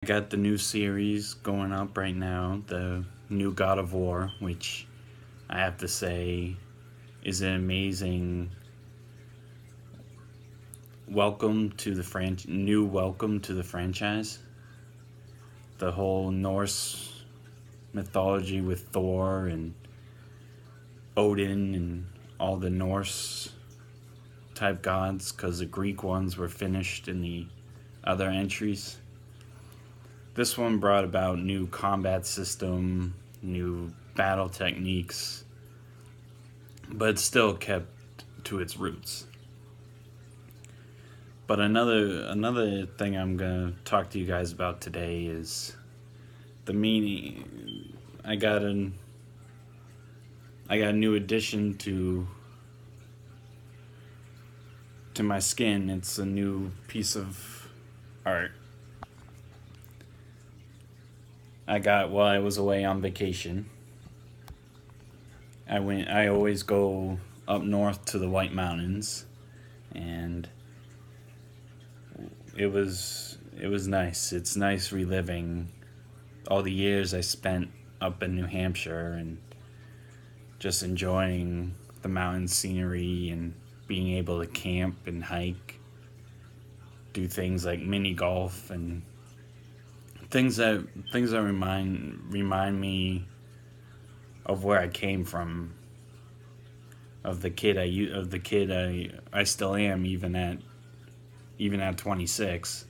I got the new series going up right now, the new God of War, which I have to say is an amazing welcome to the franchise. The whole Norse mythology with Thor and Odin and all the Norse type gods, because the Greek ones were finished in the other entries. This one brought about new combat system, new battle techniques, but still kept to its roots. But another thing I'm gonna talk to you guys about today is the meaning. I got a new addition to my skin. It's a new piece of art I got while I was away on vacation. I always go up north to the White Mountains, and it was nice. It's nice reliving all the years I spent up in New Hampshire and just enjoying the mountain scenery and being able to camp and hike, do things like mini golf and things that remind me of where I came from, of the kid I still am, even at 26.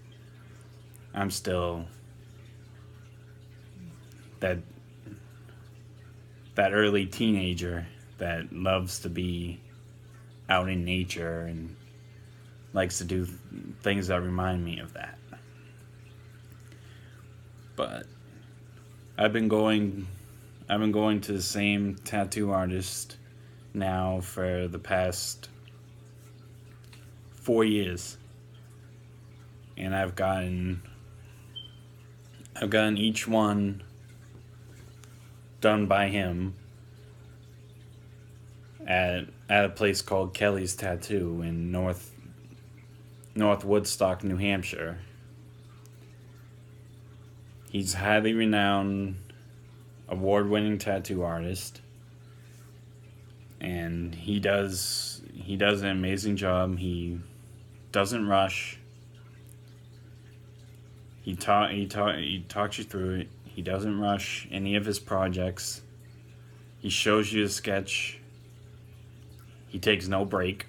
I'm still that that early teenager that loves to be out in nature and likes to do things that remind me of that. But I've been going I've been going to the same tattoo artist now for the past 4 years, and I've gotten each one done by him at a place called Kelly's Tattoo in North Woodstock, New Hampshire. He's highly renowned, award-winning tattoo artist, and he does an amazing job. He doesn't rush. He talks you through it. He doesn't rush any of his projects. He shows you a sketch. He takes no break.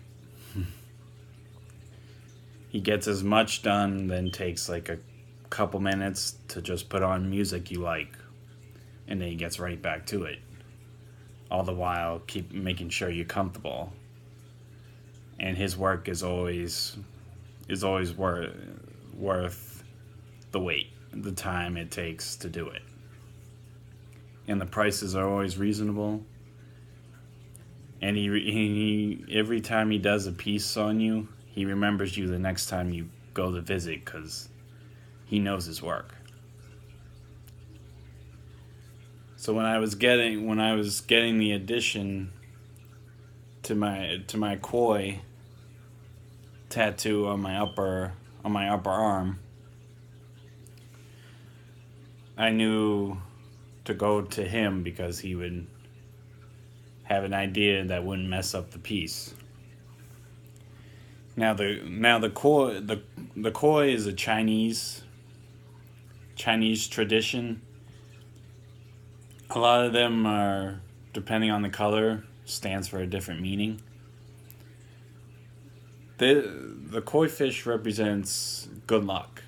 He gets as much done, then takes like a couple minutes to just put on music you like, and then he gets right back to it. All the while, keep making sure you're comfortable. And his work is always worth the wait, the time it takes to do it. And the prices are always reasonable. And he every time he does a piece on you, he remembers you the next time you go to visit, because he knows his work. So when I was getting the addition to my koi tattoo on my upper arm, I knew to go to him because he would have an idea that wouldn't mess up the piece. Now the koi is a Chinese tradition. A lot of them are, depending on the color, stands for a different meaning. The koi fish represents good luck.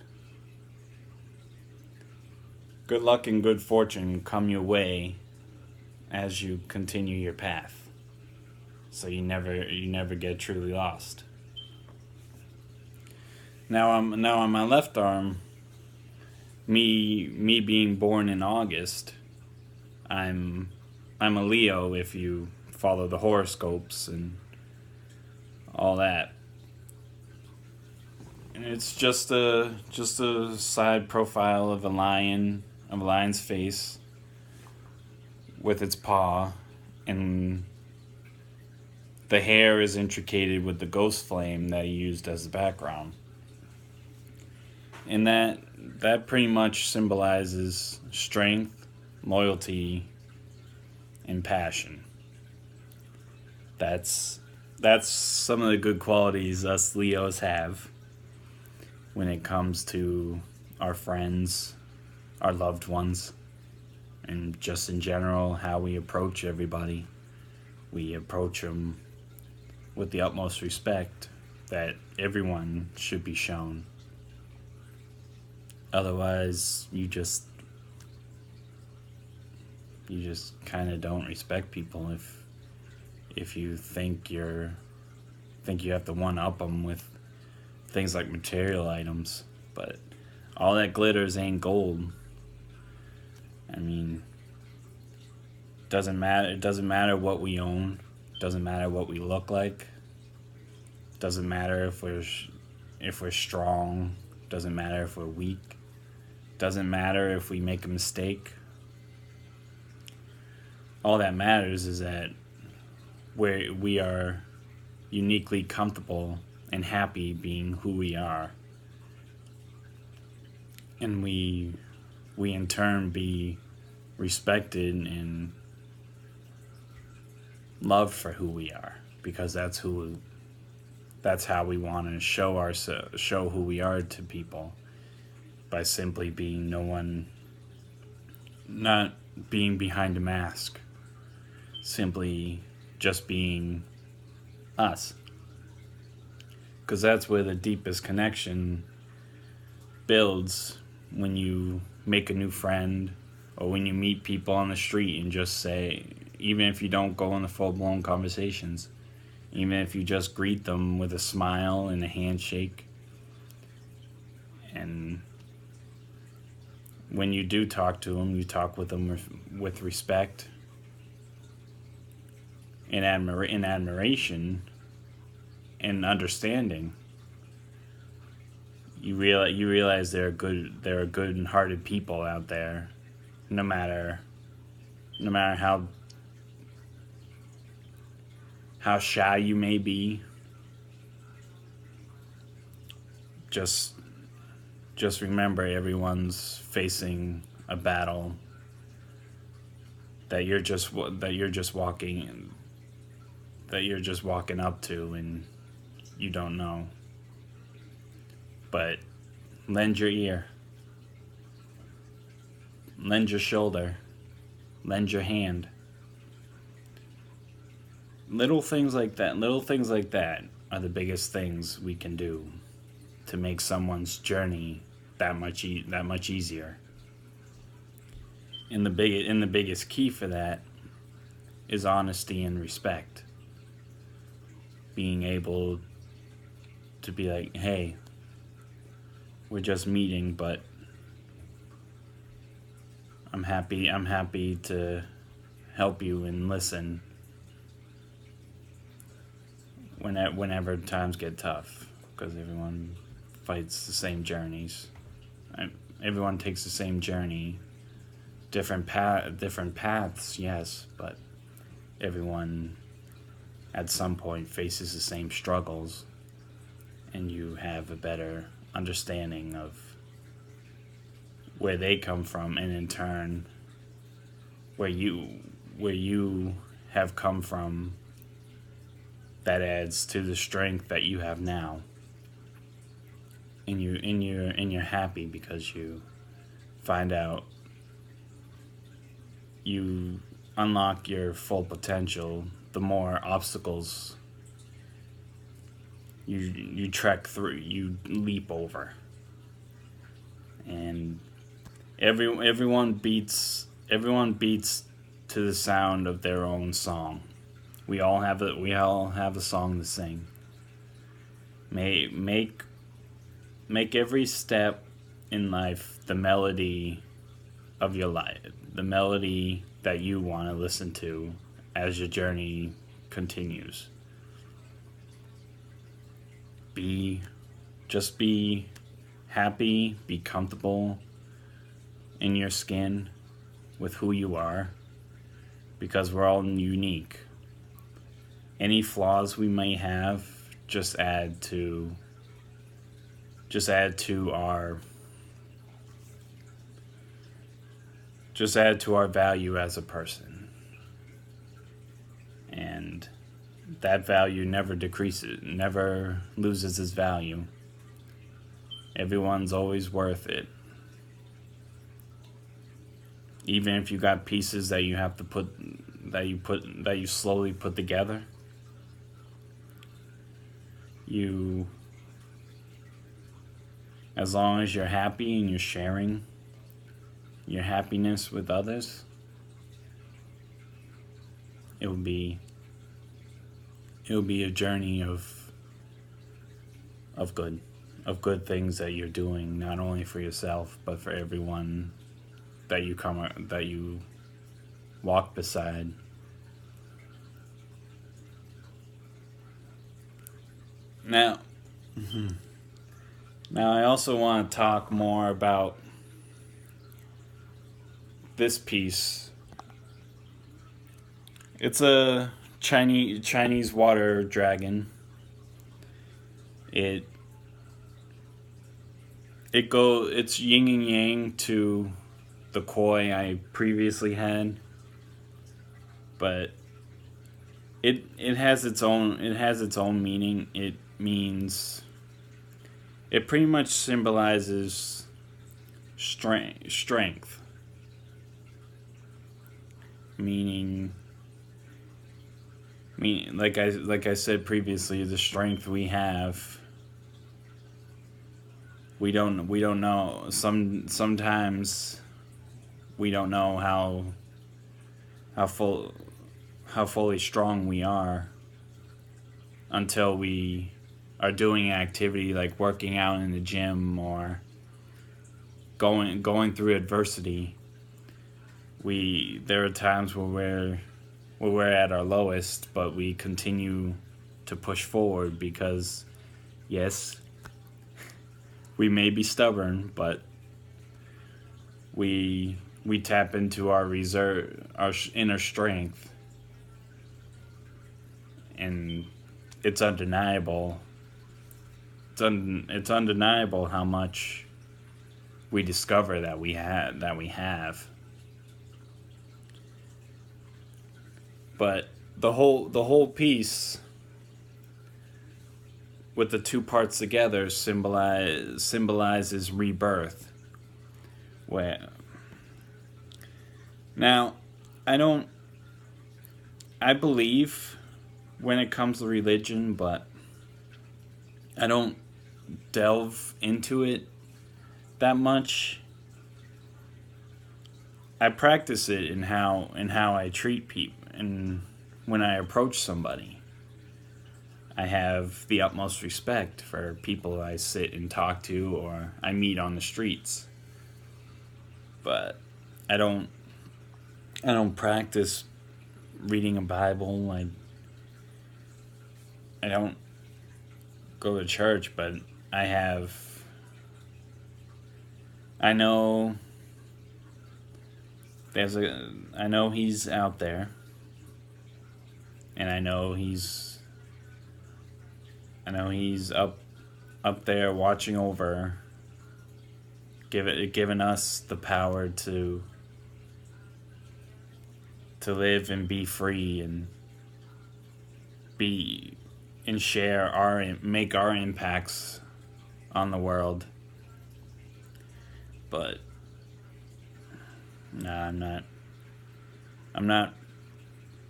Good luck and good fortune come your way as you continue your path. So you never get truly lost. Now on my left arm, me being born in August, I'm a Leo if you follow the horoscopes and all that. And it's just a side profile of a lion's face with its paw, and the hair is intricated with the ghost flame that he used as the background. And that pretty much symbolizes strength, loyalty, and passion. That's that's some of the good qualities us Leos have when it comes to our friends, our loved ones, and just in general how we approach everybody. We approach them with the utmost respect that everyone should be shown. Otherwise, you just kind of don't respect people if you think you have to one up them with things like material items. But all that glitters ain't gold. I mean, doesn't matter. It doesn't matter what we own. Doesn't matter what we look like. Doesn't matter if we're strong. Doesn't matter if we're weak. Doesn't matter if we make a mistake. All that matters is that we are uniquely comfortable and happy being who we are, and we in turn be respected and loved for who we are, because that's how we want to show who we are to people, by simply being not being behind a mask, simply just being us. Because that's where the deepest connection builds, when you make a new friend or when you meet people on the street and just say, even if you don't go into full-blown conversations, even if you just greet them with a smile and a handshake, and when you do talk to them, you talk with them with respect and admiration and understanding. You realize there are good and hearted people out there, no matter how shy you may be. Just remember, everyone's facing a battle that you're just walking up to, and you don't know. But lend your ear, lend your shoulder, lend your hand. Little things like that are the biggest things we can do to make someone's journey that much easier. And the biggest key for that is honesty and respect. Being able to be like, hey, we're just meeting, but I'm happy to help you and listen whenever times get tough, because everyone fights the same journeys. Everyone takes the same journey, different paths, yes, but everyone at some point faces the same struggles, and you have a better understanding of where they come from, and in turn where you have come from. That adds to the strength that you have now, and you're happy because you find out you unlock your full potential the more obstacles you trek through, you leap over. And everyone beats to the sound of their own song. We all have a song to sing. Make every step in life the melody of your life, the melody that you want to listen to as your journey continues. Just be happy, be comfortable in your skin with who you are, because we're all unique. Any flaws we may have just add to our just add to our value as a person. And that value never decreases, never loses its value. Everyone's always worth it. Even if you got pieces that you have to that you slowly put together, as long as you're happy and you're sharing your happiness with others, it'll be a journey of good things that you're doing, not only for yourself but for everyone that you walk beside. Now, I also want to talk more about this piece. It's a Chinese water dragon. It's yin and yang to the koi I previously had, but it has its own meaning. It pretty much symbolizes strength. Meaning, like I said previously, the strength we have, we don't know. Sometimes we don't know how fully strong we are until we are doing an activity like working out in the gym or going through adversity. There are times where we're at our lowest, but we continue to push forward because, yes, we may be stubborn, but we tap into our inner strength, and it's undeniable. It's undeniable how much we discover that we have. But the whole piece with the two parts together symbolizes rebirth. Now, I believe when it comes to religion, but I don't delve into it that much. I practice it in how I treat people, and when I approach somebody, I have the utmost respect for people I sit and talk to or I meet on the streets. But I don't practice reading a Bible. I don't go to church, but I know he's out there, and I know he's up there watching over, giving us the power to live and be free and make our impacts on the world. But nah, I'm not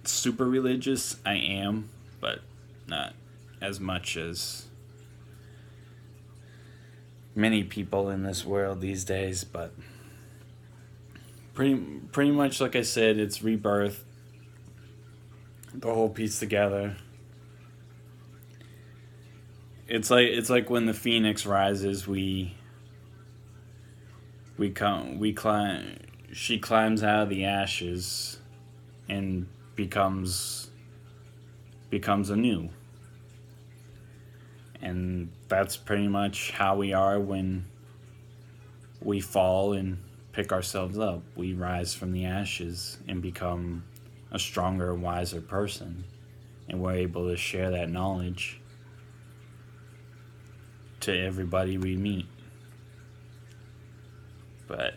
super religious. I am, but not as much as many people in this world these days. But pretty much like I said, it's rebirth, the whole piece together. It's like when the phoenix rises, she climbs out of the ashes and becomes anew. And that's pretty much how we are when we fall and pick ourselves up. We rise from the ashes and become a stronger, wiser person. And we're able to share that knowledge to everybody we meet. But